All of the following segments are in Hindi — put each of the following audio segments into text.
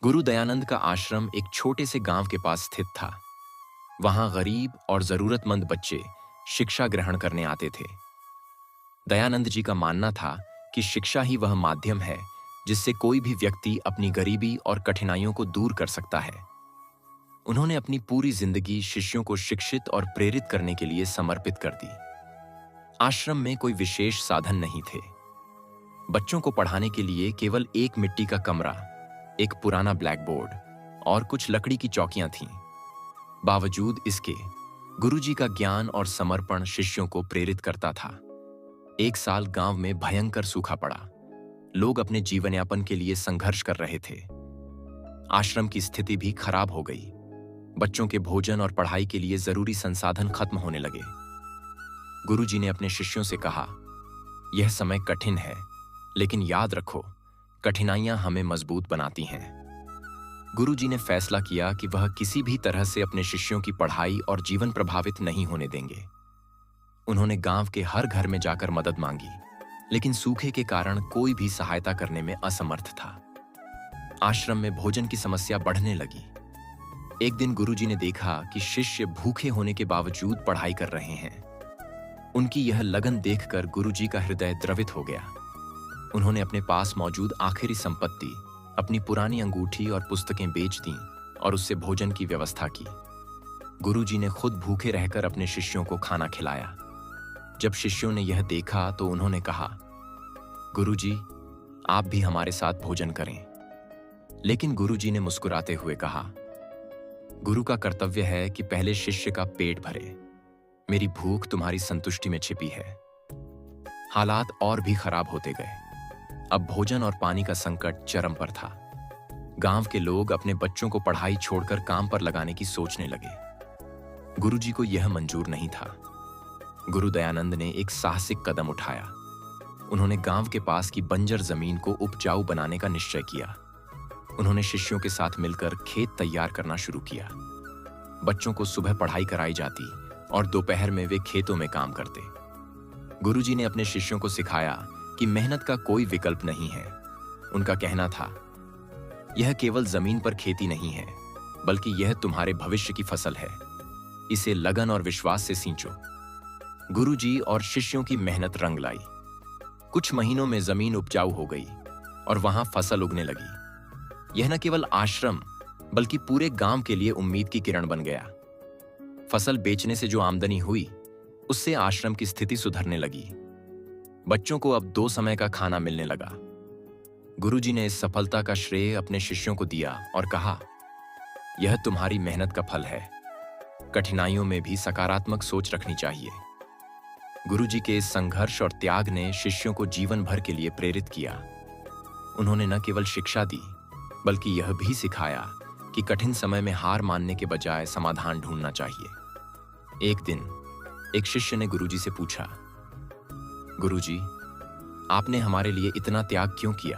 गुरु दयानंद का आश्रम एक छोटे से गांव के पास स्थित था। वहां गरीब और जरूरतमंद बच्चे शिक्षा ग्रहण करने आते थे। दयानंद जी का मानना था कि शिक्षा ही वह माध्यम है जिससे कोई भी व्यक्ति अपनी गरीबी और कठिनाइयों को दूर कर सकता है। उन्होंने अपनी पूरी जिंदगी शिष्यों को शिक्षित और प्रेरित करने के लिए समर्पित कर दी। आश्रम में कोई विशेष साधन नहीं थे। बच्चों को पढ़ाने के लिए केवल एक मिट्टी का कमरा, एक पुराना ब्लैक बोर्ड और कुछ लकड़ी की चौकियां थीं। बावजूद इसके गुरुजी का ज्ञान और समर्पण शिष्यों को प्रेरित करता था। एक साल गांव में भयंकर सूखा पड़ा। लोग अपने जीवन यापन के लिए संघर्ष कर रहे थे। आश्रम की स्थिति भी खराब हो गई। बच्चों के भोजन और पढ़ाई के लिए जरूरी संसाधन खत्म होने लगे। गुरुजी ने अपने शिष्यों से कहा, यह समय कठिन है, लेकिन याद रखो, कठिनाइयां हमें मजबूत बनाती हैं। गुरुजी ने फैसला किया कि वह किसी भी तरह से अपने शिष्यों की पढ़ाई और जीवन प्रभावित नहीं होने देंगे। उन्होंने गांव के हर घर में जाकर मदद मांगी, लेकिन सूखे के कारण कोई भी सहायता करने में असमर्थ था। आश्रम में भोजन की समस्या बढ़ने लगी। एक दिन गुरुजी ने देखा कि शिष्य भूखे होने के बावजूद पढ़ाई कर रहे हैं। उनकी यह लगन देखकर गुरुजी का हृदय द्रवित हो गया। उन्होंने अपने पास मौजूद आखिरी संपत्ति, अपनी पुरानी अंगूठी और पुस्तकें बेच दीं और उससे भोजन की व्यवस्था की। गुरुजी ने खुद भूखे रहकर अपने शिष्यों को खाना खिलाया। जब शिष्यों ने यह देखा तो उन्होंने कहा, गुरुजी, आप भी हमारे साथ भोजन करें। लेकिन गुरुजी ने मुस्कुराते हुए कहा, गुरु का कर्तव्य है कि पहले शिष्य का पेट भरे। मेरी भूख तुम्हारी संतुष्टि में छिपी है। हालात और भी खराब होते गए। अब भोजन और पानी का संकट चरम पर था। गांव के लोग अपने बच्चों को पढ़ाई छोड़कर काम पर लगाने की सोचने लगे। गुरुजी को यह मंजूर नहीं था। गुरु दयानंद ने एक साहसिक कदम उठाया। उन्होंने गांव के पास की बंजर जमीन को उपजाऊ बनाने का निश्चय किया। उन्होंने शिष्यों के साथ मिलकर खेत तैयार करना शुरू किया। बच्चों को सुबह पढ़ाई कराई जाती और दोपहर में वे खेतों में काम करते। गुरुजी ने अपने शिष्यों को सिखाया कि मेहनत का कोई विकल्प नहीं है। उनका कहना था, यह केवल जमीन पर खेती नहीं है, बल्कि यह तुम्हारे भविष्य की फसल है। इसे लगन और विश्वास से सींचो। गुरुजी और शिष्यों की मेहनत रंग लाई। कुछ महीनों में जमीन उपजाऊ हो गई और वहां फसल उगने लगी। यह न केवल आश्रम बल्कि पूरे गांव के लिए उम्मीद की किरण बन गया। फसल बेचने से जो आमदनी हुई, उससे आश्रम की स्थिति सुधरने लगी। बच्चों को अब 2 समय का खाना मिलने लगा। गुरुजी ने इस सफलता का श्रेय अपने शिष्यों को दिया और कहा, यह तुम्हारी मेहनत का फल है। कठिनाइयों में भी सकारात्मक सोच रखनी चाहिए। गुरुजी के इस संघर्ष और त्याग ने शिष्यों को जीवन भर के लिए प्रेरित किया। उन्होंने न केवल शिक्षा दी, बल्कि यह भी सिखाया कि कठिन समय में हार मानने के बजाय समाधान ढूंढना चाहिए। एक दिन एक शिष्य ने गुरुजी से पूछा, गुरुजी, आपने हमारे लिए इतना त्याग क्यों किया?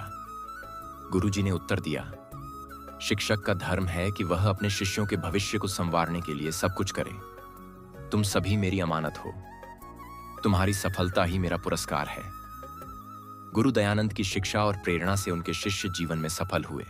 गुरुजी ने उत्तर दिया, शिक्षक का धर्म है कि वह अपने शिष्यों के भविष्य को संवारने के लिए सब कुछ करे। तुम सभी मेरी अमानत हो। तुम्हारी सफलता ही मेरा पुरस्कार है। गुरु दयानंद की शिक्षा और प्रेरणा से उनके शिष्य जीवन में सफल हुए।